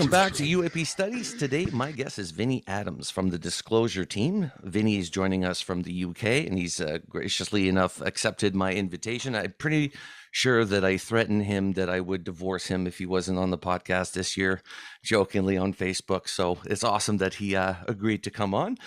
Welcome back to UAP Studies. Today, my guest is Vinnie Adams from the Disclosure team. Vinnie is joining us from the UK, and he's graciously enough accepted my invitation. I'm pretty sure that I threatened him that I would divorce him if he wasn't on the podcast this year, jokingly on Facebook. So it's awesome that he agreed to come on.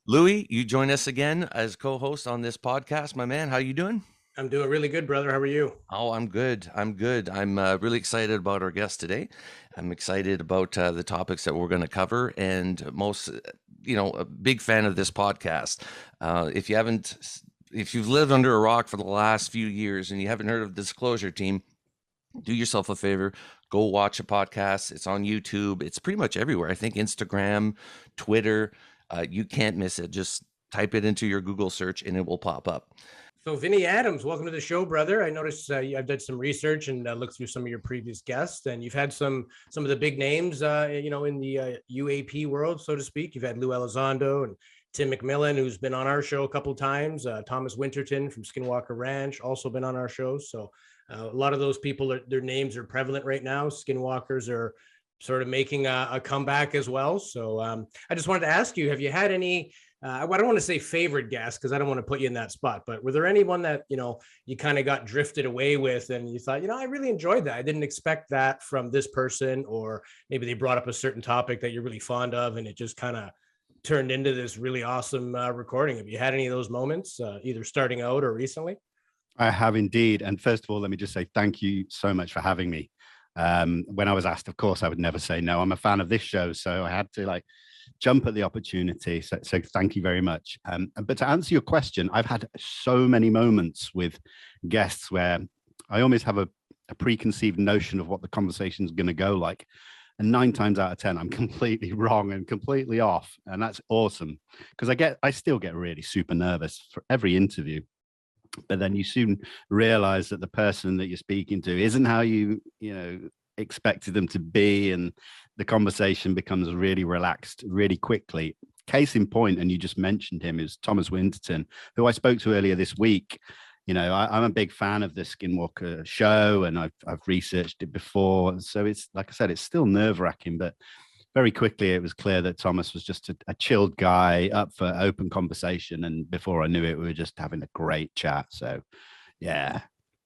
Louis, you join us again as co-host on this podcast. My man, how you doing? I'm doing really good, brother. How are you? Oh, I'm good. I'm really excited about our guest today. I'm excited about the topics that we're going to cover, and a big fan of this podcast. If you've lived under a rock for the last few years and you haven't heard of the Disclosure team, do yourself a favor, go watch a podcast. It's on YouTube. It's pretty much everywhere. I think Instagram, Twitter, you can't miss it. Just type it into your Google search and it will pop up. So Vinnie Adams, welcome to the show, brother. I noticed I've done some research and looked through some of your previous guests, and you've had some of the big names, in the UAP world, so to speak. You've had Lou Elizondo and Tim McMillan, who's been on our show a couple of times. Thomas Winterton from Skinwalker Ranch, also been on our show. So a lot of those people, their names are prevalent right now. Skinwalkers are sort of making a comeback as well. So I just wanted to ask you, have you had any I don't want to say favorite guest because I don't want to put you in that spot, but were there anyone that, you kind of got drifted away with and you thought, I really enjoyed that. I didn't expect that from this person, or maybe they brought up a certain topic that you're really fond of and it just kind of turned into this really awesome recording. Have you had any of those moments, either starting out or recently? I have indeed. And first of all, let me just say thank you so much for having me. When I was asked, of course, I would never say no. I'm a fan of this show, so I had to jump at the opportunity. So thank you very much. But to answer your question, I've had so many moments with guests where I almost have a preconceived notion of what the conversation is going to go like. And 9 times out of 10, I'm completely wrong and completely off. And that's awesome because I still get really super nervous for every interview. But then you soon realize that the person that you're speaking to isn't how you expected them to be, and the conversation becomes really relaxed really quickly. Case in point, and you just mentioned him, is Thomas Winterton, who I spoke to earlier this week. I'm a big fan of the Skinwalker show, and I've researched it before. So it's, like I said, it's still nerve-wracking, but very quickly it was clear that Thomas was just a chilled guy up for open conversation. And before I knew it, we were just having a great chat. So, yeah.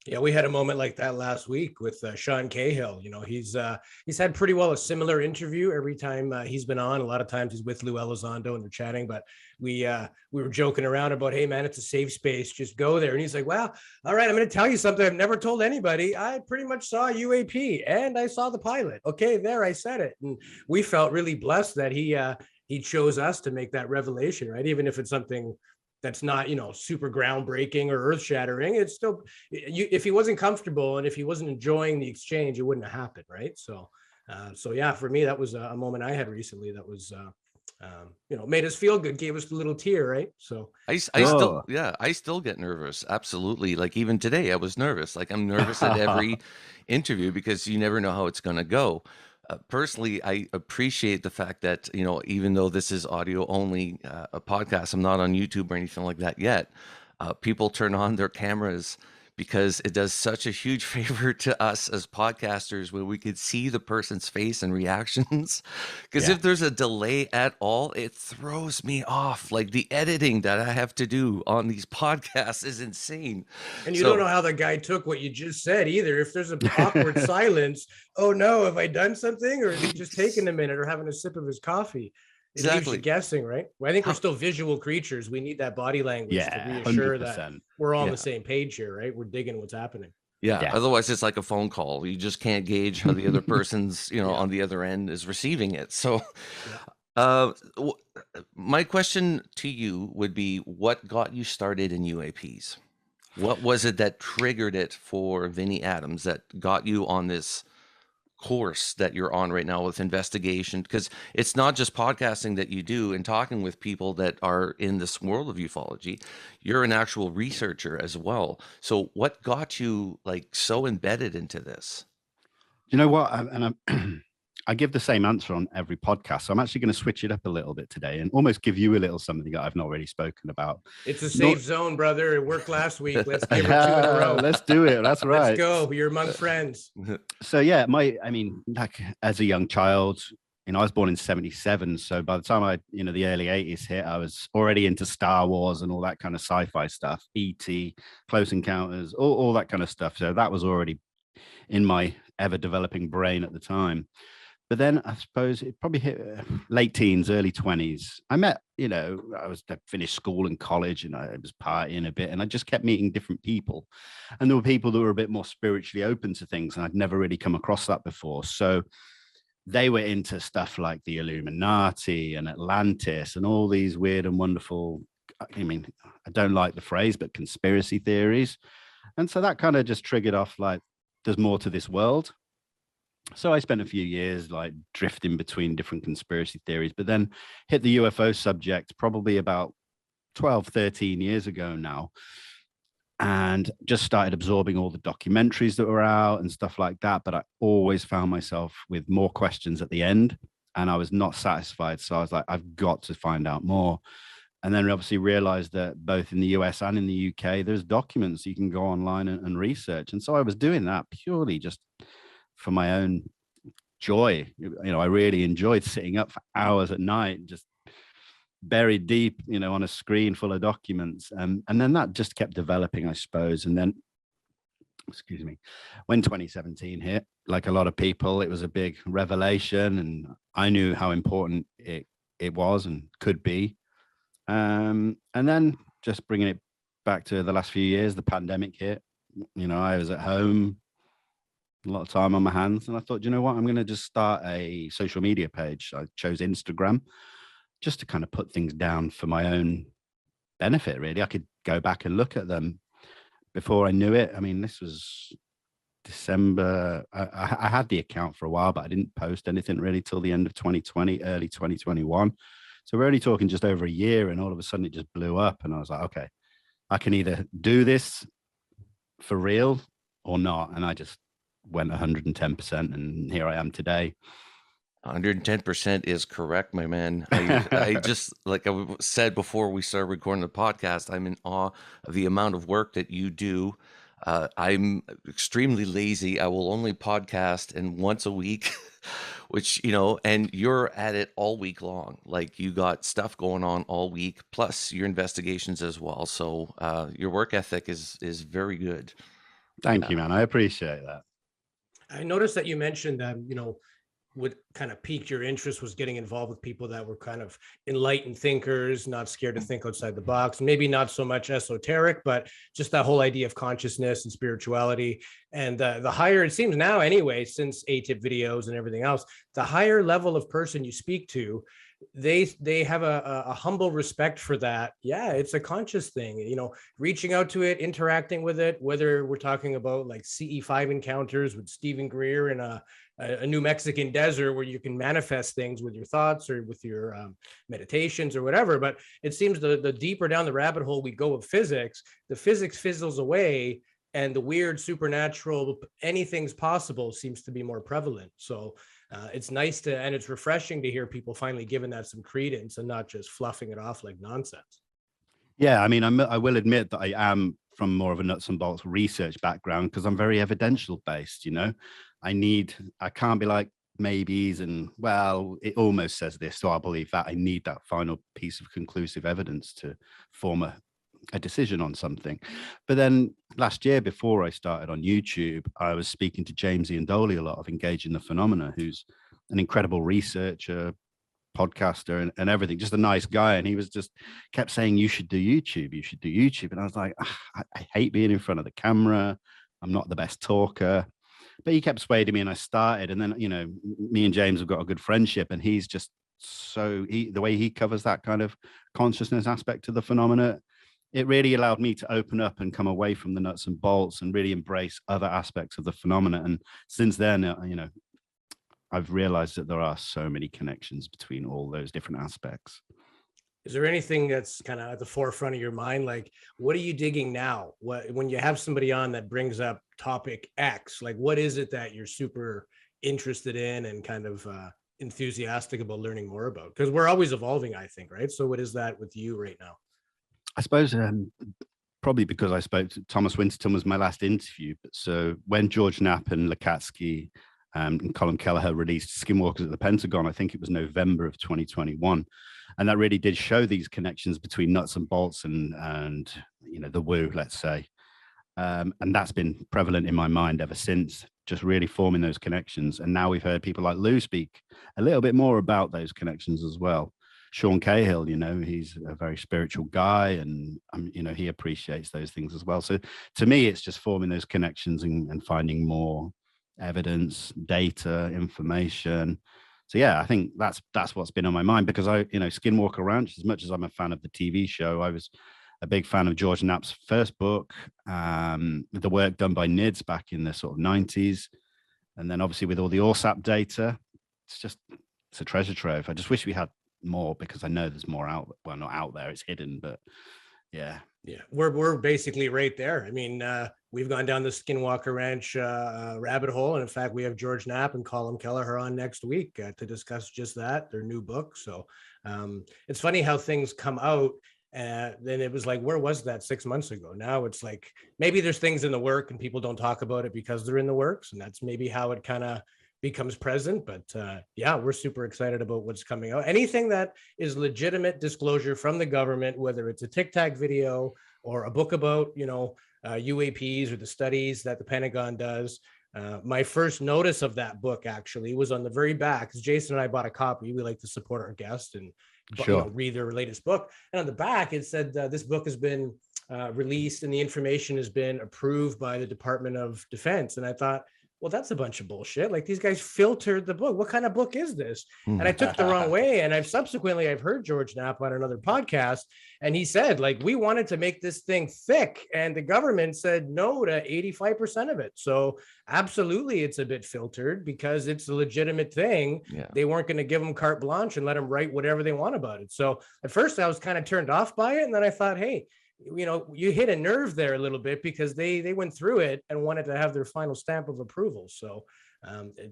Yeah, we had a moment like that last week with Sean Cahill. He's had pretty well a similar interview every time he's been on. A lot of times he's with Lou Elizondo and they're chatting, but we were joking around about, hey man, it's a safe space, just go there. And he's like, well, all right, I'm going to tell you something I've never told anybody. I pretty much saw UAP and I saw the pilot. Okay, there, I said it. And we felt really blessed that he chose us to make that revelation, right? Even if it's something that's not, super groundbreaking or earth shattering. It's still, if he wasn't comfortable and if he wasn't enjoying the exchange, it wouldn't have happened. Right. So yeah, for me, that was a moment I had recently that was, made us feel good, gave us a little tear. Right. So I still get nervous. Absolutely. Like even today I was nervous. Like I'm nervous at every interview because you never know how it's going to go. Personally, I appreciate the fact that, even though this is audio only, a podcast, I'm not on YouTube or anything like that yet. People turn on their cameras because it does such a huge favor to us as podcasters where we could see the person's face and reactions. Because if there's a delay at all, it throws me off. Like the editing that I have to do on these podcasts is insane. And you don't know how the guy took what you just said either. If there's an awkward silence, oh no, have I done something? Or is he just taking a minute or having a sip of his coffee? It leaves you guessing, right? Well, I think we're still visual creatures. We need that body language to reassure 100%. That we're all on the same page here, right? We're digging what's happening. Yeah. Otherwise, it's like a phone call. You just can't gauge how the other person's, on the other end is receiving it. So, my question to you would be, what got you started in UAPs? What was it that triggered it for Vinnie Adams that got you on this course that you're on right now with investigation? Because it's not just podcasting that you do and talking with people that are in this world of ufology. You're an actual researcher as well. So what got you so embedded into this? You know what? I give the same answer on every podcast. So I'm actually going to switch it up a little bit today and almost give you a little something that I've not really spoken about. It's a safe zone, brother. It worked last week. Let's give her 2 in a row. Let's do it. That's right. Let's go. You're among friends. So yeah, like as a young child, I was born in 77. So by the time the early 80s hit, I was already into Star Wars and all that kind of sci-fi stuff, E.T., Close Encounters, all that kind of stuff. So that was already in my ever developing brain at the time. But then I suppose it probably hit late teens, early 20s. I finished school and college and I was partying a bit and I just kept meeting different people. And there were people that were a bit more spiritually open to things. And I'd never really come across that before. So they were into stuff like the Illuminati and Atlantis and all these weird and wonderful, I don't like the phrase, but conspiracy theories. And so that kind of just triggered off like, there's more to this world. So I spent a few years like drifting between different conspiracy theories, but then hit the UFO subject probably about 12, 13 years ago now, and just started absorbing all the documentaries that were out and stuff like that. But I always found myself with more questions at the end and I was not satisfied. So I was like, I've got to find out more. And then obviously realized that both in the US and in the UK, there's documents you can go online and research. And so I was doing that purely just for my own joy. I really enjoyed sitting up for hours at night, just buried deep, on a screen full of documents. And then that just kept developing, I suppose. And then, when 2017 hit, like a lot of people, it was a big revelation. And I knew how important it was and could be. And then just bringing it back to the last few years, the pandemic hit. I was at home, a lot of time on my hands, and I thought, you know what, I'm going to just start a social media page. I chose Instagram just to kind of put things down for my own benefit, really. I could go back and look at them. Before I knew it, this was December. I had the account for a while, but I didn't post anything really till the end of 2020, early 2021. So we're only talking just over a year, and all of a sudden it just blew up. And I was like, okay, I can either do this for real or not. And I just went 110%, and here I am today. 110% is correct, my man. I just, like I said before we started recording the podcast, I'm in awe of the amount of work that you do. I'm extremely lazy. I will only podcast and once a week, which, and you're at it all week long. Like you got stuff going on all week, plus your investigations as well. So your work ethic is very good. Thank you, man. I appreciate that. I noticed that you mentioned that, what kind of piqued your interest was getting involved with people that were kind of enlightened thinkers, not scared to think outside the box, maybe not so much esoteric, but just that whole idea of consciousness and spirituality. And the higher, it seems now anyway, since ATIP videos and everything else, the higher level of person you speak to, they have a humble respect for that. Yeah, it's a conscious thing, reaching out to it, interacting with it, whether we're talking about like CE5 encounters with Stephen Greer in a New Mexican desert where you can manifest things with your thoughts or with your meditations or whatever. But it seems the deeper down the rabbit hole we go of physics, the physics fizzles away and the weird supernatural, anything's possible seems to be more prevalent. So it's nice and it's refreshing to hear people finally giving that some credence and not just fluffing it off like nonsense. Yeah, I will admit that I am from more of a nuts and bolts research background because I'm very evidential based, I can't be like maybes and, well, it almost says this, so I believe that. I need that final piece of conclusive evidence to form a decision on something. But then last year, before I started on YouTube, I was speaking to James Ian Doley a lot of Engaging the Phenomena, who's an incredible researcher, podcaster and everything, just a nice guy. And he was just kept saying, you should do YouTube. And I was like, I hate being in front of the camera. I'm not the best talker. But he kept persuading me and I started. And then, me and James have got a good friendship, and he's just the way he covers that kind of consciousness aspect of the phenomena, it really allowed me to open up and come away from the nuts and bolts and really embrace other aspects of the phenomena. And since then, I've realized that there are so many connections between all those different aspects. Is there anything that's kind of at the forefront of your mind? Like, what are you digging now? When you have somebody on that brings up topic X, like what is it that you're super interested in and kind of enthusiastic about learning more about? Because we're always evolving, I think, right? So what is that with you right now? I suppose probably because I spoke to Thomas Winterton was my last interview. But so when George Knapp and Lukatsky and Colin Kelleher released Skinwalkers at the Pentagon, I think it was November of 2021. And that really did show these connections between nuts and bolts and the woo, let's say. And that's been prevalent in my mind ever since, just really forming those connections. And now we've heard people like Lou speak a little bit more about those connections as well. Sean Cahill, he's a very spiritual guy, and he appreciates those things as well. So to me, it's just forming those connections and finding more evidence, data, information. So yeah, I think that's what's been on my mind, because Skinwalker Ranch, as much as I'm a fan of the TV show, I was a big fan of George Knapp's first book, the work done by NIDS back in the sort of 90s. And then obviously with all the ORSAP data, it's a treasure trove. I just wish we had more, because I know there's more out. Well, not out there, it's hidden, but yeah. We're basically right there. I mean, we've gone down the Skinwalker Ranch rabbit hole, and in fact, we have George Knapp and Colin Kelleher on next week to discuss just that, their new book. So it's funny how things come out. Then it was like, where was that 6 months ago? Now it's like, maybe there's things in the work and people don't talk about it because they're in the works, and that's maybe how it kind of becomes present. But yeah, we're super excited about what's coming out. Anything that is legitimate disclosure from the government, whether it's a Tic Tac video or a book about UAPs or the studies that the Pentagon does. My first notice of that book actually was on the very back, because Jason and I bought a copy. We like to support our guests and read their latest book. And on the back, it said this book has been released and the information has been approved by the Department of Defense. And I thought, well, that's a bunch of bullshit. Like, these guys filtered the book. What kind of book is this? And I took it the wrong way. And I've heard George Knapp on another podcast, and he said, like, we wanted to make this thing thick, and the government said no to 85% of it. So absolutely, it's a bit filtered because it's a legitimate thing. Yeah. They weren't going to give them carte blanche and let them write whatever they want about it. So at first I was kind of turned off by it. And then I thought, hey, you hit a nerve there a little bit, because they went through it and wanted to have their final stamp of approval. So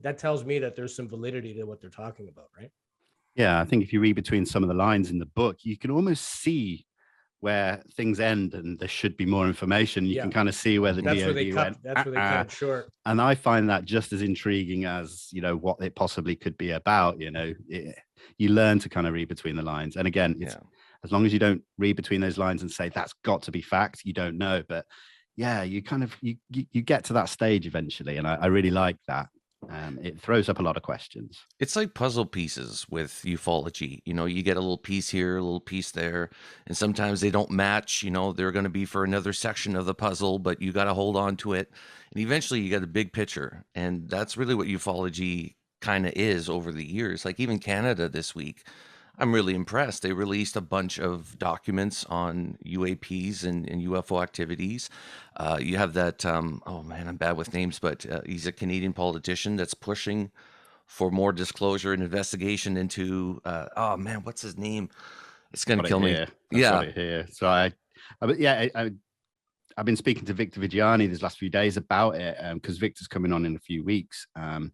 that tells me that there's some validity to what they're talking about, right? Yeah, I think if you read between some of the lines in the book, you can almost see where things end and there should be more information. You can kind of see where the DoD went. That's where they cut it short. And I find that just as intriguing as, what it possibly could be about. You learn to kind of read between the lines. And again, it's as long as you don't read between those lines and say that's got to be fact, you don't know. But yeah, you kind of you get to that stage eventually, and I really like that. It throws up a lot of questions. It's like puzzle pieces with ufology. You get a little piece here, a little piece there, and sometimes they don't match. They're going to be for another section of the puzzle, but you got to hold on to it, and eventually you get a big picture. And that's really what ufology kind of is over the years. Like even Canada this week, I'm really impressed. They released a bunch of documents on UAPs and UFO activities. You have that, oh man, I'm bad with names, but he's a Canadian politician that's pushing for more disclosure and investigation into, oh man, what's his name? It's going to kill me. Yeah. So I've been speaking to Victor Vigiani these last few days about it, because Victor's coming on in a few weeks. And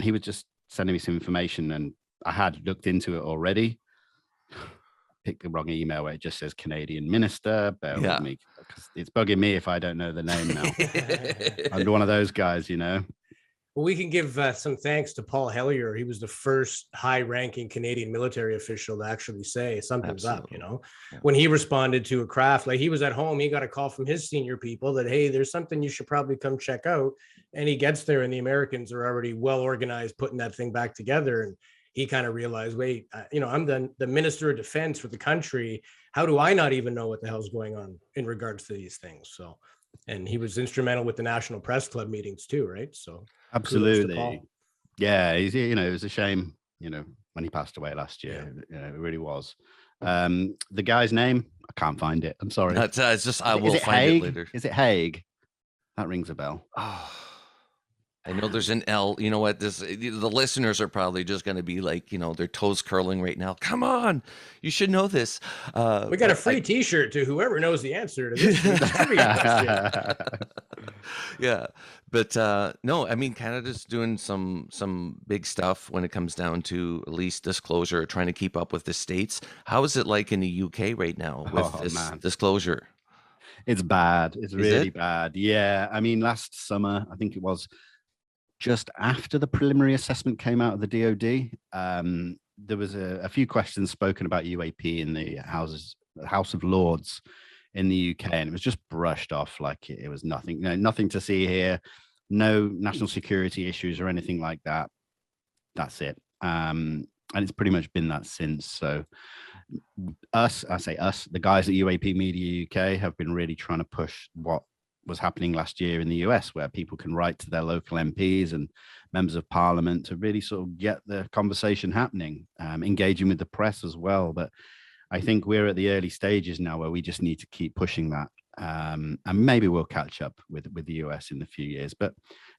he was just sending me some information, and I had looked into it already. Picked the wrong email where it just says Canadian minister. Bear with me, because it's bugging me if I don't know the name now. I'm one of those guys, Well, we can give some thanks to Paul Hellyer. He was the first high-ranking Canadian military official to actually say something's up, When he responded to a craft, like he was at home, he got a call from his senior people that, hey, there's something you should probably come check out. And he gets there, and the Americans are already well organized, putting that thing back together. And he kind of realized, wait, I'm the Minister of Defense for the country. How do I not even know what the hell's going on in regards to these things? So, and he was instrumental with the National Press Club meetings too, right? So absolutely. Yeah, it was a shame, when he passed away last year. It really was. The guy's name, I can't find it. I'm sorry. It's just, I will find it later. Is it Haig? That rings a bell. Oh. I know there's an L. You know what? The listeners are probably just going to be like, their toes curling right now. Come on, you should know this. We got a free T-shirt to whoever knows the answer to this trivia question. Yeah, but no, I mean Canada's doing some big stuff when it comes down to at least disclosure, trying to keep up with the states. How is it like in the UK right now with Oh this man, disclosure? it's bad. It's Is really it? bad. Yeah, I mean, last summer, I think it was just after the preliminary assessment came out of the DoD. There was a few questions spoken about UAP in the House of Lords in the UK, and it was just brushed off like it was nothing. Nothing to see here. No national security issues or anything like that. That's it. And it's pretty much been that since. So I say us, the guys at UAP Media UK have been really trying to push what was happening last year in the US, where people can write to their local MPs and members of parliament to really sort of get the conversation happening, engaging with the press as well. But I think we're at the early stages now where we just need to keep pushing that. And maybe we'll catch up with the US in a few years. But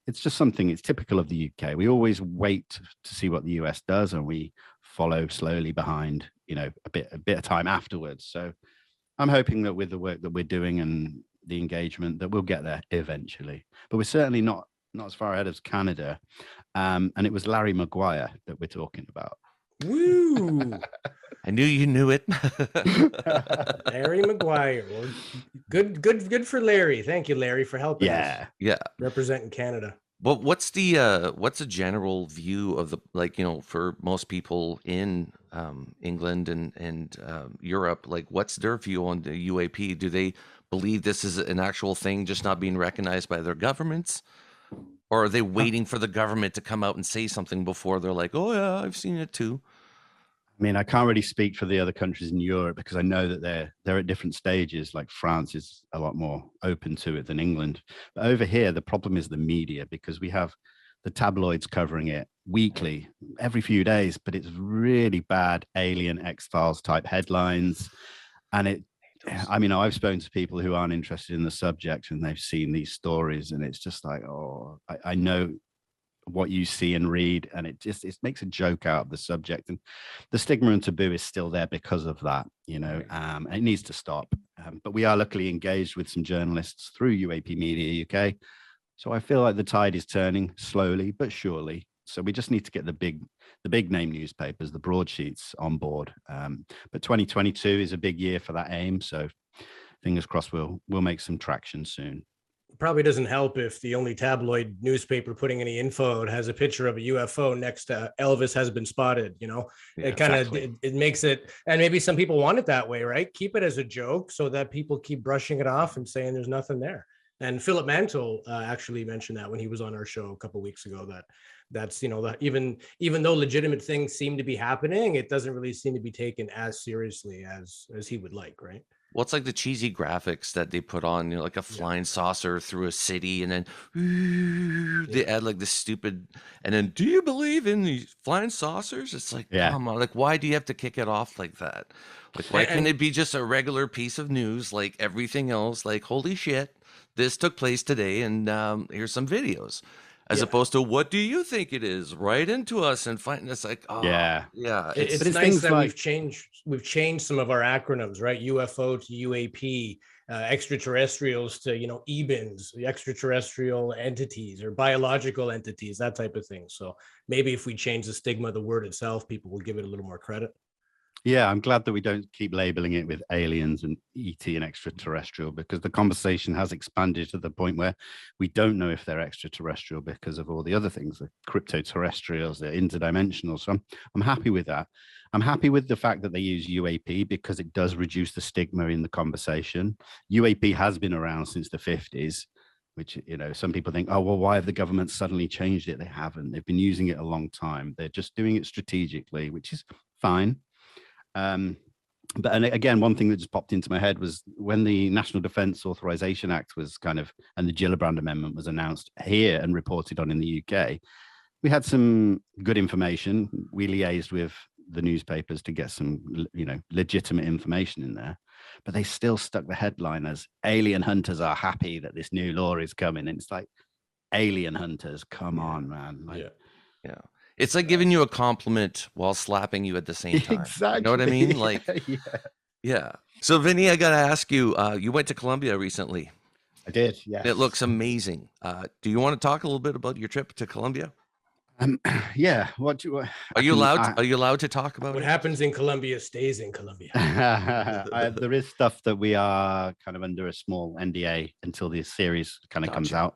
it's just something, it's typical of the UK. We always wait to see what the US does and we follow slowly behind, a bit of time afterwards. So I'm hoping that with the work that we're doing and the engagement that we'll get there eventually. But we're certainly not as far ahead as Canada. And it was Larry Maguire that we're talking about. Woo! I knew you knew it. Larry Maguire. Well, good for Larry. Thank you, Larry, for helping us. Yeah. Representing Canada. Well, what's the general view of the, like, for most people in England and Europe, like what's their view on the UAP? Do they believe this is an actual thing just not being recognized by their governments? Or are they waiting for the government to come out and say something before they're like, oh yeah, I've seen it too? I mean, I can't really speak for the other countries in Europe because I know that they're at different stages. Like France is a lot more open to it than England. But over here, the problem is the media, because we have the tabloids covering it weekly, every few days, but it's really bad Alien, X-Files type headlines. And I've spoken to people who aren't interested in the subject and they've seen these stories, and it's just like, oh, I know what you see and read, and it makes a joke out of the subject, and the stigma and taboo is still there because of that. It needs to stop. But we are luckily engaged with some journalists through UAP Media UK, so I feel like the tide is turning slowly but surely. So we just need to get the big name newspapers, the broadsheets on board. But 2022 is a big year for that aim, so fingers crossed we'll make some traction soon. Probably doesn't help if the only tabloid newspaper putting any info out has a picture of a UFO next to Elvis has been spotted. Yeah, it kind of exactly. it makes it, and maybe some people want it that way, right? Keep it as a joke so that people keep brushing it off and saying there's nothing there. And Philip Mantle actually mentioned that when he was on our show a couple of weeks ago, that's even though legitimate things seem to be happening, it doesn't really seem to be taken as seriously as he would like, right? Well, it's like the cheesy graphics that they put on, like a flying saucer through a city, and then they add like this stupid, and then, do you believe in these flying saucers? It's like, come on, like, why do you have to kick it off like that? Like, why can't it be just a regular piece of news like everything else? Like, holy shit, this took place today, and here's some videos. As opposed to, what do you think it is? Write into us and find us. Like, it's nice that we've changed some of our acronyms, right? UFO to UAP, extraterrestrials to EBINs, the extraterrestrial entities or biological entities, that type of thing. So maybe if we change the stigma of the word itself, people will give it a little more credit. Yeah, I'm glad that we don't keep labeling it with aliens and ET and extraterrestrial, because the conversation has expanded to the point where we don't know if they're extraterrestrial because of all the other things, the cryptoterrestrials, the interdimensional. So I'm happy with that. I'm happy with the fact that they use UAP because it does reduce the stigma in the conversation. UAP has been around since the 50s, which, some people think, oh, well, why have the government suddenly changed it? They haven't. They've been using it a long time. They're just doing it strategically, which is fine. But again, one thing that just popped into my head was when the National Defence Authorization Act was and the Gillibrand Amendment was announced here and reported on in the UK, we had some good information. We liaised with the newspapers to get some, legitimate information in there, but they still stuck the headline as alien hunters are happy that this new law is coming. And it's like, alien hunters, come on, man. Yeah. It's like giving you a compliment while slapping you at the same time. Exactly. You know what I mean? Like, yeah. So, Vinnie, I got to ask you, you went to Colombia recently. I did, yes. It looks amazing. Do you want to talk a little bit about your trip to Colombia? Yeah. What do you? Are you allowed to talk about What it? happens in Colombia stays in Colombia. There is stuff that we are kind of under a small NDA until the series kind of comes out.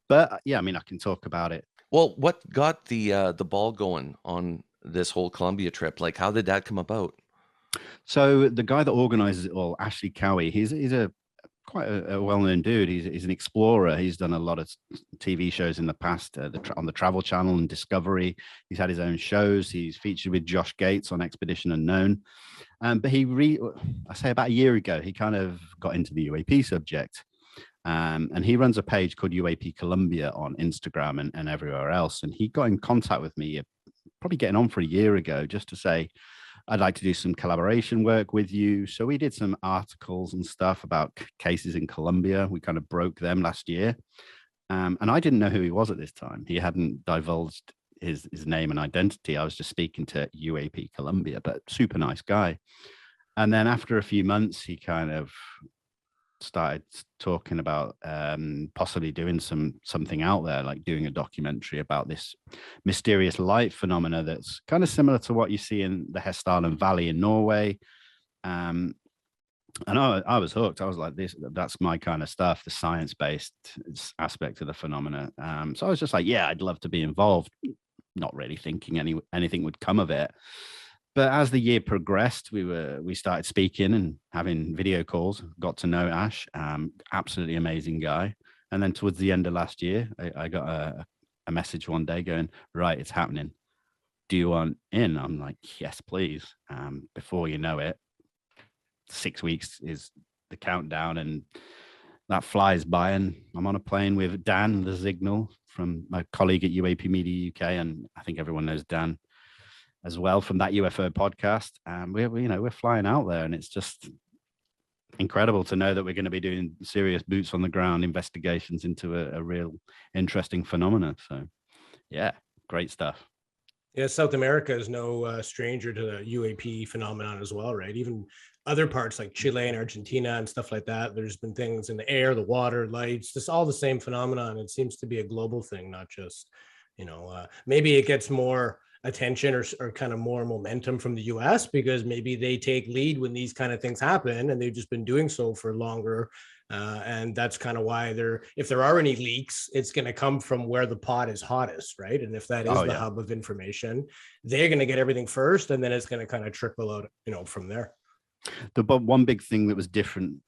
But yeah, I mean, I can talk about it. Well, what got the ball going on this whole Colombia trip? Like, how did that come about? So the guy that organizes it all, Ashley Cowie, he's a quite a well-known dude. He's an explorer. He's done a lot of TV shows in the past, on the Travel Channel and Discovery. He's had his own shows. He's featured with Josh Gates on Expedition Unknown. But I say about a year ago, he kind of got into the UAP subject. And he runs a page called UAP Colombia on Instagram and everywhere else. And he got in contact with me, probably getting on for a year ago, just to say, I'd like to do some collaboration work with you. So we did some articles and stuff about cases in Colombia. We kind of broke them last year. And I didn't know who he was at this time. He hadn't divulged his name and identity. I was just speaking to UAP Colombia, but super nice guy. And then after a few months, he kind of started talking about possibly doing something out there, like doing a documentary about this mysterious light phenomena that's kind of similar to what you see in the Hessdalen Valley in Norway. And I was hooked. I was like, that's my kind of stuff, the science-based aspect of the phenomena. So I was just like, yeah, I'd love to be involved, not really thinking anything would come of it. But as the year progressed, we started speaking and having video calls, got to know Ash, absolutely amazing guy. And then towards the end of last year, I got a message one day going, right, it's happening. Do you want in? I'm like, yes, please. Before you know it, 6 weeks is the countdown, and that flies by. And I'm on a plane with Dan, the Signal, from my colleague at UAP Media UK. And I think everyone knows Dan as well from that UFO podcast. And we're flying out there, and it's just incredible to know that we're going to be doing serious boots on the ground investigations into a real interesting phenomena. So yeah, great stuff. Yeah, South America is no stranger to the UAP phenomenon as well, right? Even other parts like Chile and Argentina and stuff like that, there's been things in the air, the water, lights, just all the same phenomenon. It seems to be a global thing, not just, maybe it gets more attention or kind of more momentum from the US because maybe they take lead when these kind of things happen, and they've just been doing so for longer. And that's kind of why if there are any leaks, it's going to come from where the pot is hottest, right? And if that is the hub of information, they're going to get everything first, and then it's going to kind of trickle out, from there. But one big thing that was different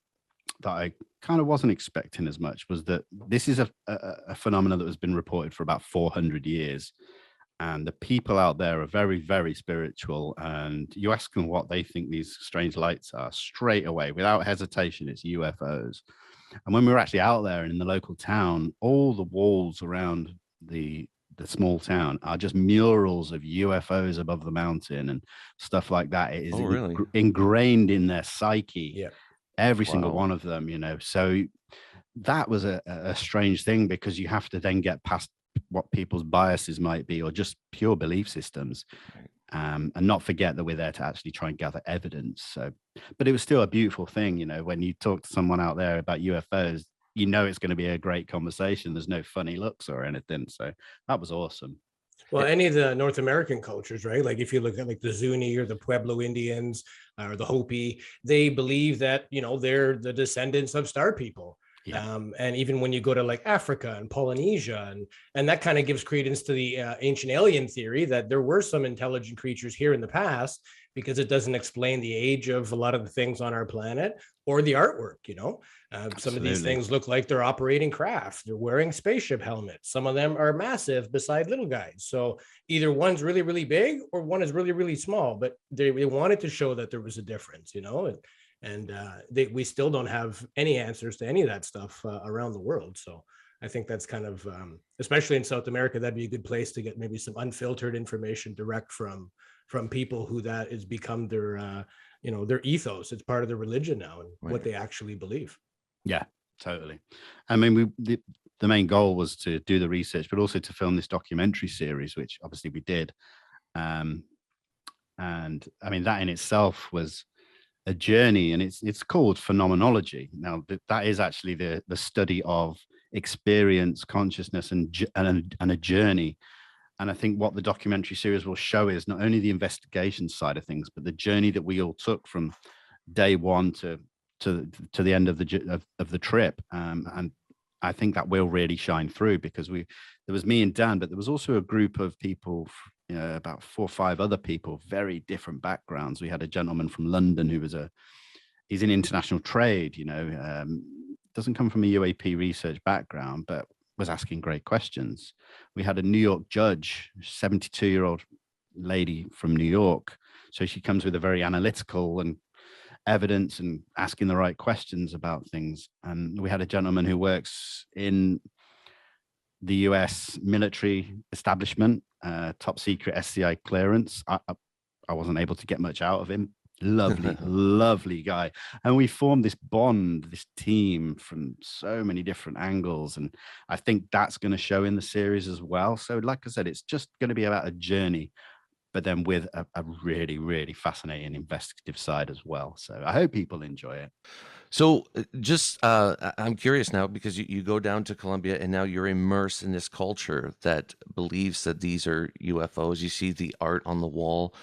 that I kind of wasn't expecting as much was that this is a phenomenon that has been reported for about 400 years. And the people out there are very, very spiritual. And you ask them what they think these strange lights are, straight away, without hesitation, it's UFOs. And when we were actually out there in the local town, all the walls around the small town are just murals of UFOs above the mountain and stuff like that. It is really ingrained in their psyche. Yeah. Every single one of them, So that was a strange thing, because you have to then get past what people's biases might be, or just pure belief systems, and not forget that we're there to actually try and gather evidence. So, but it was still a beautiful thing, when you talk to someone out there about UFOs, it's going to be a great conversation. There's no funny looks or anything. So that was awesome. Well, any of the North American cultures, right? Like if you look at like the Zuni or the Pueblo Indians or the Hopi, they believe that, they're the descendants of star people. Yeah. And even when you go to like Africa and Polynesia, and that kind of gives credence to the ancient alien theory that there were some intelligent creatures here in the past, because it doesn't explain the age of a lot of the things on our planet or the artwork. Some of these things look like they're operating craft. They're wearing spaceship helmets. Some of them are massive beside little guys. So either one's really, really big or one is really, really small, but they wanted to show that there was a difference, and we still don't have any answers to any of that stuff around the world. So I think that's kind of, especially in South America, that'd be a good place to get maybe some unfiltered information direct from people who that has become their, their ethos. It's part of their religion now, and what they actually believe. Yeah, totally. I mean, the main goal was to do the research, but also to film this documentary series, which obviously we did. And I mean, that in itself was a journey, and it's called phenomenology. Now, that is actually the study of experience, consciousness, and a journey. And I think what the documentary series will show is not only the investigation side of things, but the journey that we all took from day one to the end of the trip. And I think that will really shine through, because there was me and Dan, but there was also a group of people, about 4 or 5 other people, very different backgrounds. We had a gentleman from London who he's in international trade, doesn't come from a UAP research background, but was asking great questions. We had a New York judge, 72-year-old lady from New York. So she comes with a very analytical and evidence and asking the right questions about things. And we had a gentleman who works in the US military establishment, top secret SCI clearance. I wasn't able to get much out of him. Lovely, lovely guy. And we formed this bond, this team from so many different angles. And I think that's going to show in the series as well. So like I said, it's just going to be about a journey, but then with a really, really fascinating investigative side as well. So I hope people enjoy it. So I'm curious now, because you go down to Colombia and now you're immersed in this culture that believes that these are UFOs. You see the art on the wall.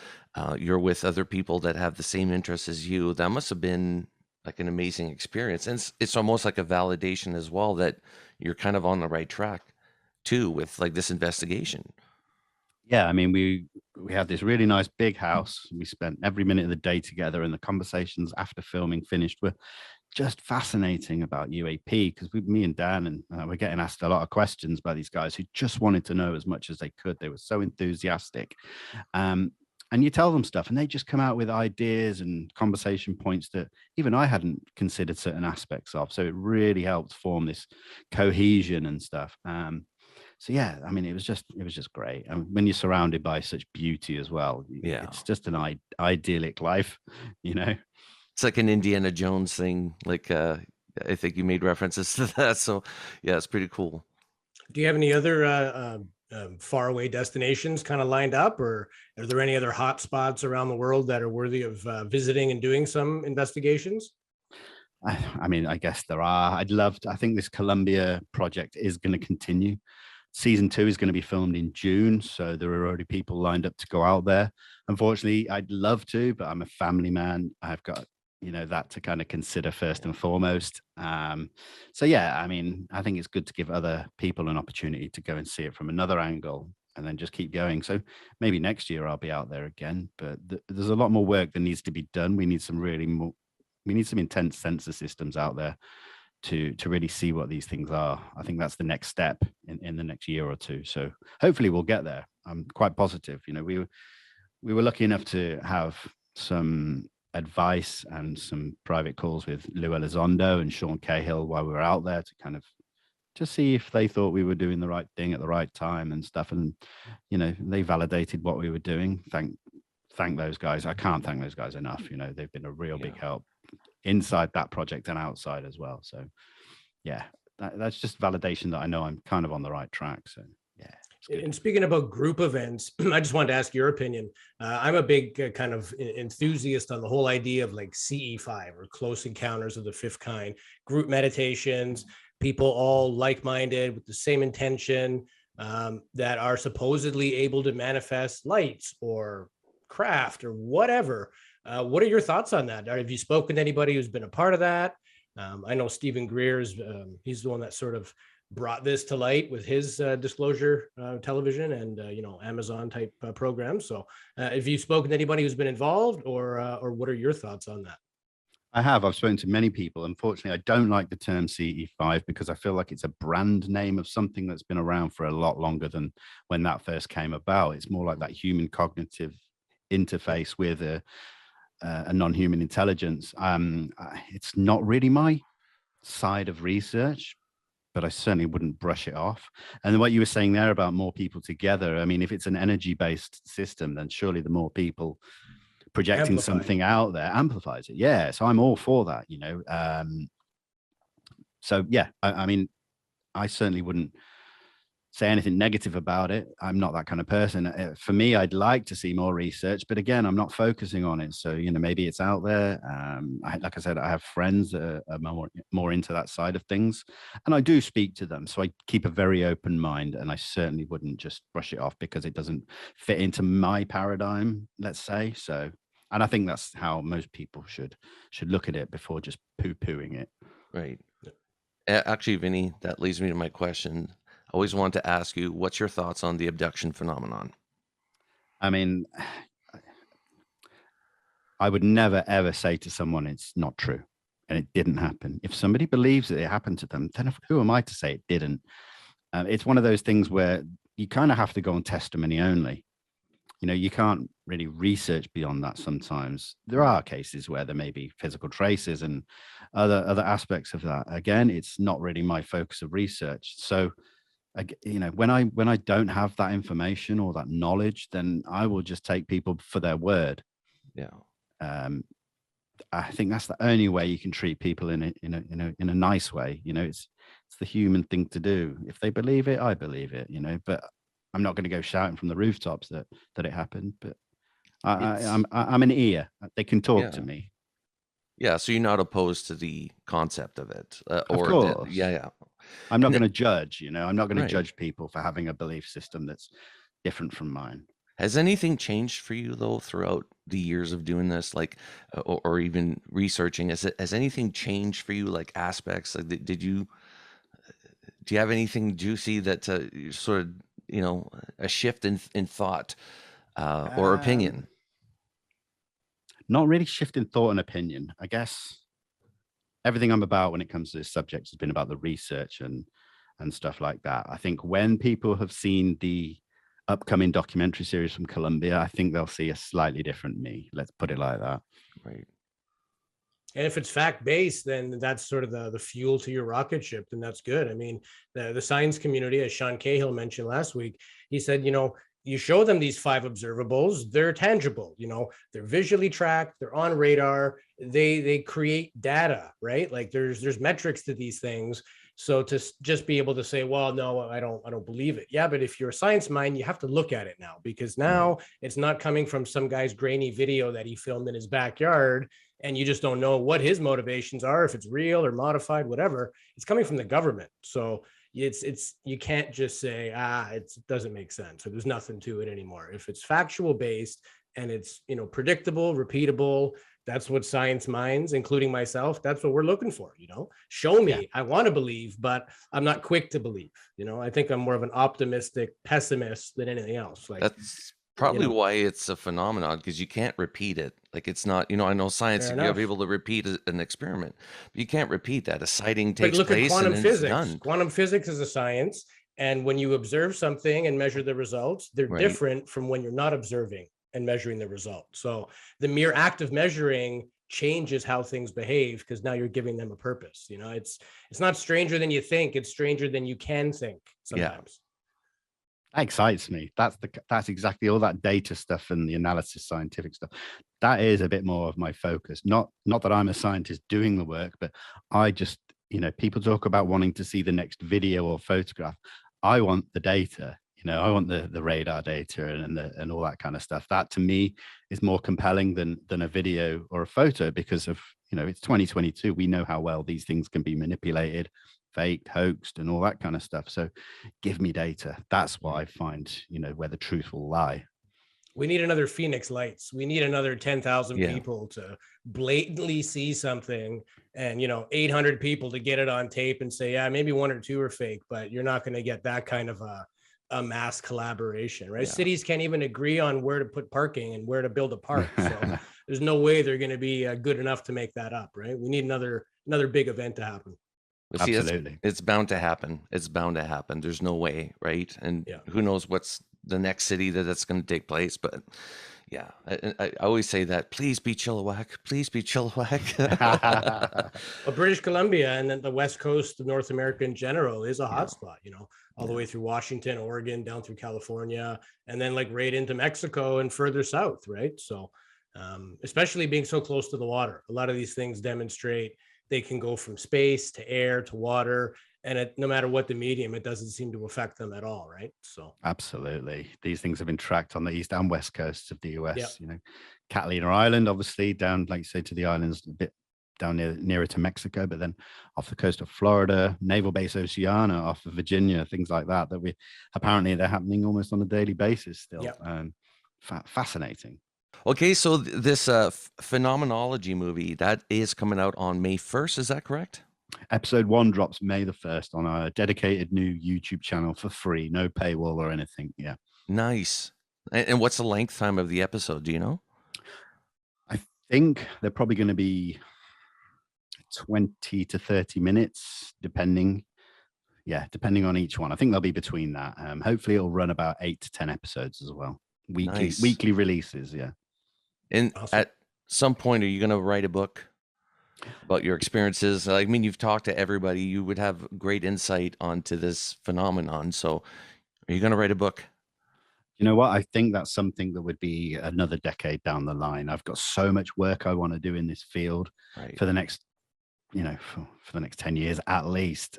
You're with other people that have the same interests as you. That must have been like an amazing experience. And it's almost like a validation as well that you're kind of on the right track too with like this investigation. Yeah, I mean, we had this really nice big house. We spent every minute of the day together, and the conversations after filming finished were just fascinating about UAP, because me and Dan and we're getting asked a lot of questions by these guys who just wanted to know as much as they could. They were so enthusiastic. And you tell them stuff and they just come out with ideas and conversation points that even I hadn't considered certain aspects of. So it really helped form this cohesion and stuff. So yeah, I mean, it was just great. And when you're surrounded by such beauty as well, it's just an idyllic life, It's like an Indiana Jones thing. Like, I think you made references to that. So yeah, it's pretty cool. Do you have any other faraway destinations kind of lined up, or are there any other hot spots around the world that are worthy of visiting and doing some investigations? I mean, I guess there are. I think this Colombia project is going to continue. Season 2 is going to be filmed in June, so there are already people lined up to go out there. Unfortunately, I'd love to, but I'm a family man. I've got, that to kind of consider first and foremost. So yeah, I mean, I think it's good to give other people an opportunity to go and see it from another angle and then just keep going. So maybe next year I'll be out there again, but there's a lot more work that needs to be done. We need some intense sensor systems out there to really see what these things are. I think that's the next step in the next year or two. So hopefully we'll get there. I'm quite positive. We were lucky enough to have some advice and some private calls with Lou Elizondo and Sean Cahill while we were out there to kind of just see if they thought we were doing the right thing at the right time and stuff. And, they validated what we were doing. Thank those guys. I can't thank those guys enough. They've been a real big help inside that project and outside as well. So yeah, that's just validation that I know I'm kind of on the right track. So yeah. And speaking about group events, I just wanted to ask your opinion. I'm a big kind of enthusiast on the whole idea of like CE5 or close encounters of the fifth kind, group meditations, people all like-minded with the same intention, that are supposedly able to manifest lights or craft or whatever. What are your thoughts on that? Have you spoken to anybody who's been a part of that? I know Stephen Greer's, he's the one that sort of brought this to light with his disclosure television and Amazon type programs. So have you spoken to anybody who's been involved, or what are your thoughts on that? I've spoken to many people. Unfortunately, I don't like the term CE5 because I feel like it's a brand name of something that's been around for a lot longer than when that first came about. It's more like that human cognitive interface with a non-human intelligence. It's not really my side of research, but I certainly wouldn't brush it off. And what you were saying there about more people together, I mean, if it's an energy-based system, then surely the more people projecting something out there amplifies it. Yeah, so I'm all for that, So yeah, I mean, I certainly wouldn't say anything negative about it. I'm not that kind of person. For me, I'd like to see more research, but again, I'm not focusing on it. So, maybe it's out there. Like I said, I have friends that are more into that side of things, and I do speak to them. So I keep a very open mind, and I certainly wouldn't just brush it off because it doesn't fit into my paradigm, let's say. So, and I think that's how most people should look at it before just poo-pooing it. Right. Actually, Vinny, that leads me to my question. I always wanted to ask you, what's your thoughts on the abduction phenomenon? I mean, I would never, ever say to someone it's not true and it didn't happen. If somebody believes that it happened to them, then who am I to say it didn't? It's one of those things where you kind of have to go on testimony only. You can't really research beyond that sometimes. There are cases where there may be physical traces and other aspects of that. Again, it's not really my focus of research. So, when I don't have that information or that knowledge, then I will just take people for their word. Yeah. I think that's the only way you can treat people in a nice way. It's the human thing to do. If they believe it, I believe it. But I'm not going to go shouting from the rooftops that it happened. But I'm an ear. They can talk to me. Yeah. So you're not opposed to the concept of it, Of course. Yeah. I'm not going to judge, I'm not going to Right. judge people for having a belief system that's different from mine. Has anything changed for you though throughout the years of doing this, like, or even researching? Has anything changed for you, like aspects? Like, do you have anything juicy that sort of a shift in thought or opinion? Not really shifting thought and opinion. I guess everything I'm about when it comes to this subject has been about the research and stuff like that. I think when people have seen the upcoming documentary series from Colombia, I think they'll see a slightly different me. Let's put it like that. Right. And if it's fact-based, then that's sort of the fuel to your rocket ship, then that's good. I mean, the science community, as Sean Cahill mentioned last week, he said, you show them these 5 observables, they're tangible, they're visually tracked, they're on radar, they create data, right? Like there's metrics to these things. So to just be able to say, well, no, I don't believe it. Yeah, but if you're a science mind, you have to look at it now, because now it's not coming from some guy's grainy video that he filmed in his backyard, and you just don't know what his motivations are, if it's real or modified, whatever. It's coming from the government. So it's you can't just say, it doesn't make sense, or there's nothing to it anymore. If it's factual based and it's predictable, repeatable, that's what science minds, including myself, that's what we're looking for. Show me. Yeah. I want to believe, but I'm not quick to believe. I think I'm more of an optimistic pessimist than anything else. Like, that's probably why it's a phenomenon, because you can't repeat it. Like, it's not, I know science, you're able to repeat an experiment, but you can't repeat that. A sighting takes place. But look at quantum physics. Quantum physics is a science. And when you observe something and measure the results, they're different from when you're not observing and measuring the result. So the mere act of measuring changes how things behave, because now you're giving them a purpose. It's not stranger than you think. It's stranger than you can think sometimes. That excites me. That's exactly all that data stuff and the analysis, scientific stuff. That is a bit more of my focus. Not that I'm a scientist doing the work, but I just, people talk about wanting to see the next video or photograph. I want the data. I want the radar data and all that kind of stuff. That to me is more compelling than a video or a photo, because of, it's 2022. We know how well these things can be manipulated, faked, hoaxed, and all that kind of stuff. So give me data. That's what I find, where the truth will lie. We need another Phoenix Lights. We need another 10,000 people to blatantly see something, and 800 people to get it on tape and say, yeah, maybe 1 or 2 are fake, but you're not going to get that kind of a mass collaboration, right? Yeah. Cities can't even agree on where to put parking and where to build a park. So there's no way they're going to be good enough to make that up, right? We need another big event to happen. See, absolutely. It's bound to happen. It's bound to happen. There's no way, right? And who knows what's the next city that's going to take place. But yeah, I always say that, please be Chilliwack. Please be Chilliwack. Well, British Columbia and then the West Coast of North America in general is a hotspot, all the way through Washington, Oregon, down through California, and then like right into Mexico and further south, right? So especially being so close to the water, a lot of these things demonstrate they can go from space to air to water. And no matter what the medium, it doesn't seem to affect them at all, right? So Absolutely. These things have been tracked on the east and west coasts of the yeah, US, Catalina Island, obviously down, like you say, to the islands a bit down nearer to Mexico, but then off the coast of Florida, Naval Base Oceana off of Virginia, things like that, apparently they're happening almost on a daily basis still. yeah. Fascinating. Okay, so this Phenomenology movie, that is coming out on May 1st, is that correct? Episode 1 drops May the 1st on our dedicated new YouTube channel for free, no paywall or anything. Yeah. Nice. And what's the length time of the episode? Do you know? I think they're probably going to be 20 to 30 minutes, depending on each one. I think they'll be between that. Hopefully it'll run about 8 to 10 episodes as well. Weekly releases. Yeah. And Awesome. at some point, are you going to write a book about your experiences? I mean, you've talked to everybody. You would have great insight onto this phenomenon. So are you going to write a book? You know what? I think that's something that would be another decade down the line. I've got so much work I want to do in this field for the next, for the next 10 years at least.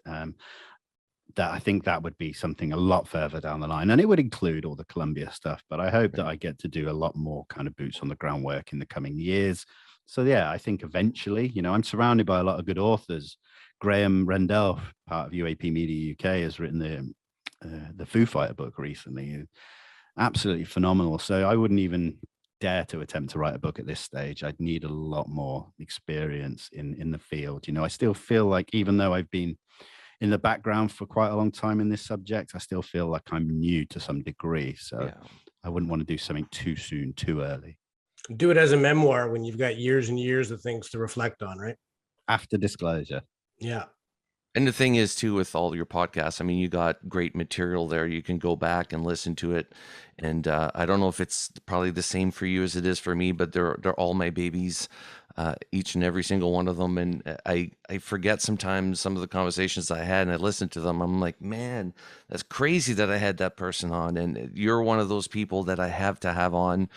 That I think that would be something a lot further down the line, and it would include all the Colombia stuff. But I hope that I get to do a lot more kind of boots on the ground work in the coming years. So yeah, I think eventually, I'm surrounded by a lot of good authors. Graham Rendell, part of UAP Media UK, has written the Foo Fighter book recently. Absolutely phenomenal. So I wouldn't even dare to attempt to write a book at this stage. I'd need a lot more experience in the field. I still feel like, even though I've been in the background for quite a long time in this subject, I still feel like I'm new to some degree. So I wouldn't want to do something too soon, too early. Do it as a memoir when you've got years and years of things to reflect on, right? After disclosure. Yeah. And the thing is, too, with all your podcasts, I mean, you got great material there. You can go back and listen to it. And I don't know if it's probably the same for you as it is for me, but they're all my babies, each and every single one of them. And I forget sometimes some of the conversations I had, and I listen to them. I'm like, man, that's crazy that I had that person on. And you're one of those people that I have to have on,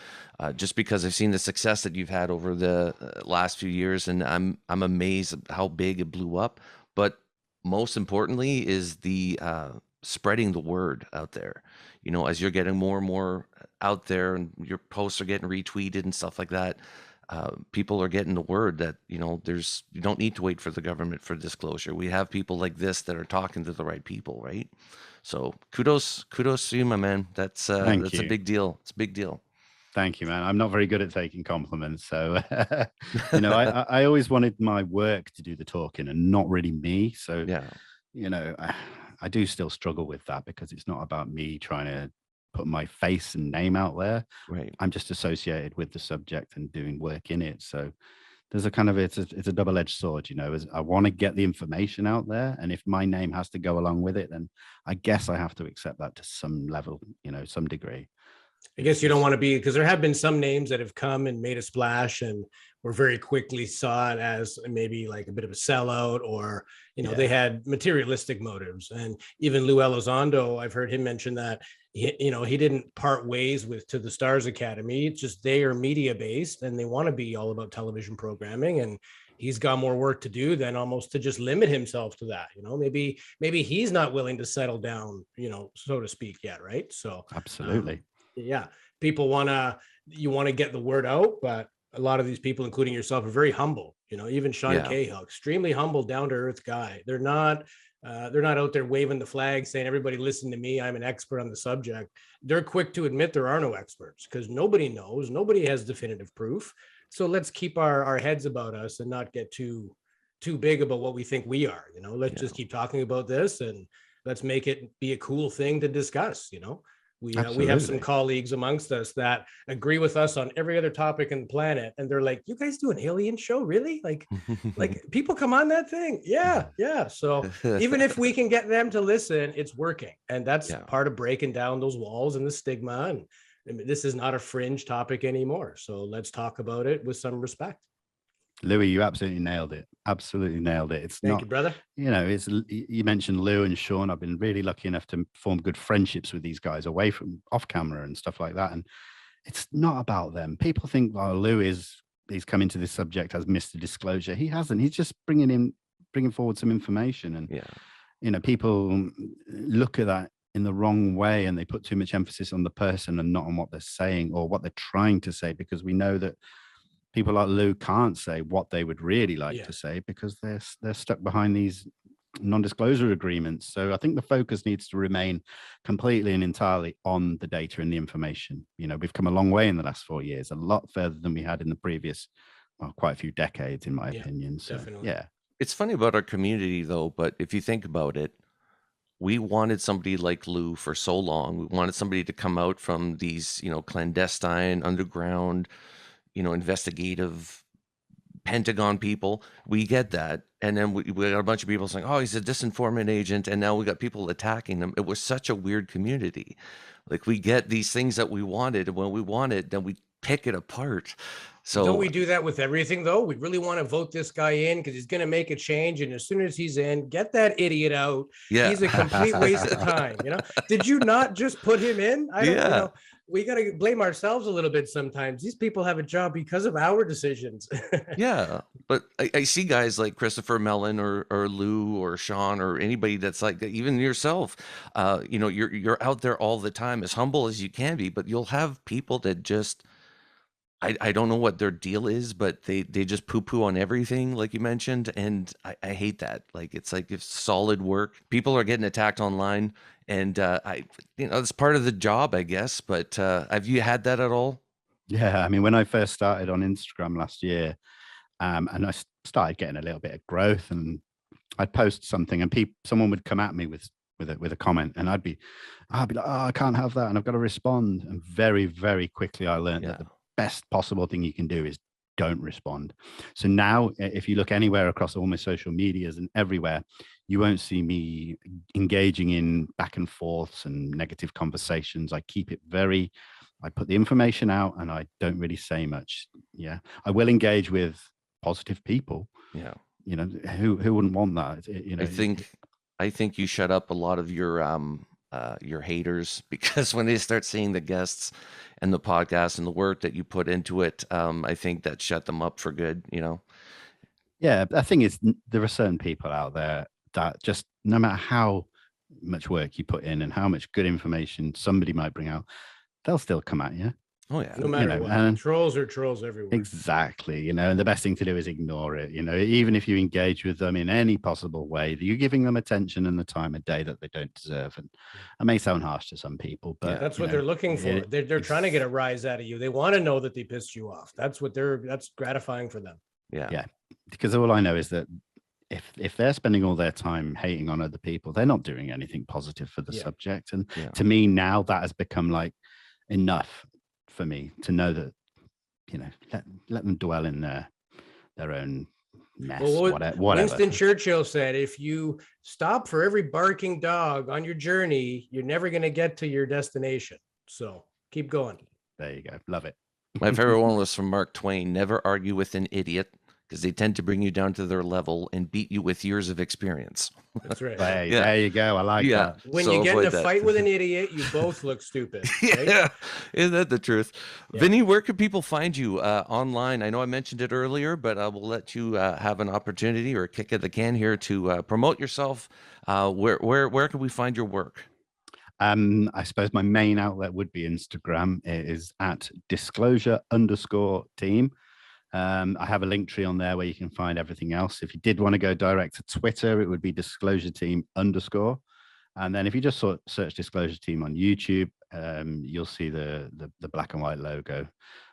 just because I've seen the success that you've had over the last few years, and I'm amazed at how big it blew up. But most importantly is the spreading the word out there. As you're getting more and more out there, and your posts are getting retweeted and stuff like that, people are getting the word that you don't need to wait for the government for disclosure. We have people like this that are talking to the right people, right? So kudos to you, my man. That's a big deal. It's a big deal. Thank you, man. I'm not very good at taking compliments. So, I always wanted my work to do the talking and not really me. So, I do still struggle with that, because it's not about me trying to put my face and name out there. Right. I'm just associated with the subject and doing work in it. So there's a kind of, it's a double-edged sword, as I want to get the information out there. And if my name has to go along with it, then I guess I have to accept that to some level, some degree. I guess you don't want to be, because there have been some names that have come and made a splash and were very quickly saw it as maybe like a bit of a sellout, or, they had materialistic motives. And even Lou Elizondo, I've heard him mention that, he didn't part ways to the Stars Academy. It's just they are media based and they want to be all about television programming. And he's got more work to do than almost to just limit himself to that. Maybe he's not willing to settle down, so to speak, yet. Right. So absolutely. Yeah, people you want to get the word out, but a lot of these people, including yourself, are very humble. Even Sean Cahill, extremely humble, down to earth guy. They're not out there waving the flag saying, everybody listen to me, I'm an expert on the subject. They're quick to admit there are no experts, because nobody knows, nobody has definitive proof. So let's keep our heads about us and not get too big about what we think we are. Let's just keep talking about this, and let's make it be a cool thing to discuss. We have some colleagues amongst us that agree with us on every other topic in the planet, and they're like, "You guys do an alien show, really? Like people come on that thing?" Yeah. So even if we can get them to listen, it's working, and that's part of breaking down those walls and the stigma. And I mean, this is not a fringe topic anymore. So let's talk about it with some respect. Louis, you absolutely nailed it. Absolutely nailed it. Thank you, brother. You mentioned Lou and Sean. I've been really lucky enough to form good friendships with these guys away from off camera and stuff like that. And it's not about them. People think, well, Lou he's come into this subject as Mr. Disclosure. He hasn't. He's just bringing forward some information. And people look at that in the wrong way, and they put too much emphasis on the person and not on what they're saying or what they're trying to say, because we know that people like Lou can't say what they would really like to say because they're stuck behind these non-disclosure agreements. So I think the focus needs to remain completely and entirely on the data and the information. We've come a long way in the last 4 years, a lot further than we had in the previous, quite a few decades, in my opinion. So, definitely. yeah. It's funny about our community, though, but if you think about it, we wanted somebody like Lou for so long. We wanted somebody to come out from these, clandestine, underground, investigative Pentagon people. We get that. And then we got a bunch of people saying, oh, he's a disinformant agent. And now we got people attacking them. It was such a weird community. Like, we get these things that we wanted, and when we want it, then we pick it apart. So don't we do that with everything, though? We really want to vote this guy in because he's going to make a change. And as soon as he's in, get that idiot out. Yeah. He's a complete waste of time. Did you not just put him in? I don't we got to blame ourselves a little bit sometimes. These people have a job because of our decisions. Yeah. But I see guys like Christopher Mellon or Lou or Sean or anybody that's like, even yourself, you're out there all the time, as humble as you can be, but you'll have people that just, I don't know what their deal is, but they just poo-poo on everything, like you mentioned, and I hate that. Like, it's like, it's solid work. People are getting attacked online, and it's part of the job, I guess. But have you had that at all? Yeah, I mean, when I first started on Instagram last year, and I started getting a little bit of growth, and I'd post something, and someone would come at me with a comment, and I'd be like, oh, I can't have that, and I've got to respond. And very, very quickly, I learned that the best possible thing you can do is don't respond. So now, if you look anywhere across all my social medias and everywhere, you won't see me engaging in back and forths and negative conversations. I keep it I put the information out, and I don't really say much. Yeah, I will engage with positive people. Yeah, who wouldn't want that? I think you shut up a lot of your haters, because when they start seeing the guests and the podcast and the work that you put into it, I think that shut them up for good. Yeah, the thing is, there are certain people out there that just, no matter how much work you put in and how much good information somebody might bring out, they'll still come at you. Oh yeah, no matter what. Trolls are trolls everywhere. Exactly. And the best thing to do is ignore it. Even if you engage with them in any possible way, you're giving them attention and the time of day that they don't deserve. And it may sound harsh to some people, but that's what they're looking for. They're trying to get a rise out of you. They want to know that they pissed you off. That's gratifying for them. Yeah. Because all I know is that if they're spending all their time hating on other people, they're not doing anything positive for the subject. And to me now, that has become like enough for me to know that, let them dwell in their own mess, whatever. Winston Churchill said, if you stop for every barking dog on your journey, you're never going to get to your destination. So keep going. There you go. Love it. My favorite one was from Mark Twain: never argue with an idiot, because they tend to bring you down to their level and beat you with years of experience. That's right. There you go. I like that. When you get in a fight with an idiot, you both look stupid. Right? Yeah. Isn't that the truth? Yeah. Vinnie, where can people find you online? I know I mentioned it earlier, but I will let you have an opportunity or a kick at the can here to promote yourself. Where can we find your work? I suppose my main outlet would be Instagram. It is at disclosure_team. I have a link tree on there where you can find everything else. If you did want to go direct to Twitter, it would be disclosure team_. And then if you just search Disclosure Team on YouTube, you'll see the black and white logo,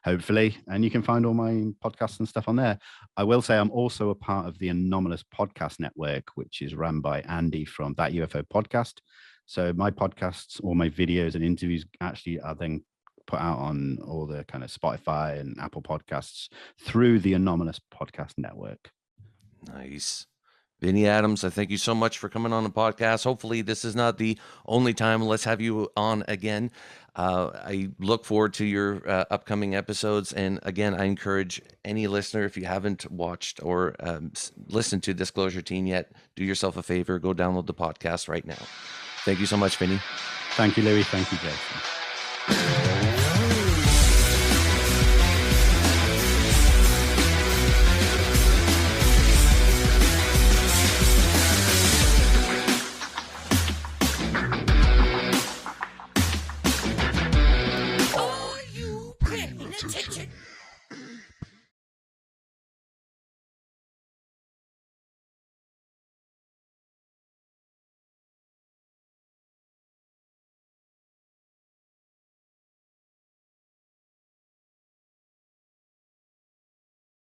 hopefully. And you can find all my podcasts and stuff on there. I will say I'm also a part of the Anomalous Podcast Network, which is run by Andy from That UFO Podcast. So my podcasts, all my videos and interviews actually are then put out on all the kind of Spotify and Apple podcasts through the Anomalous Podcast Network. Nice. Vinnie Adams, I thank you so much for coming on the podcast. Hopefully this is not the only time. Let's have you on again. I look forward to your upcoming episodes. And again, I encourage any listener, if you haven't watched or listened to Disclosure Team yet, do yourself a favor, go download the podcast right now. Thank you so much, Vinnie. Thank you, Louis. Thank you, Jason.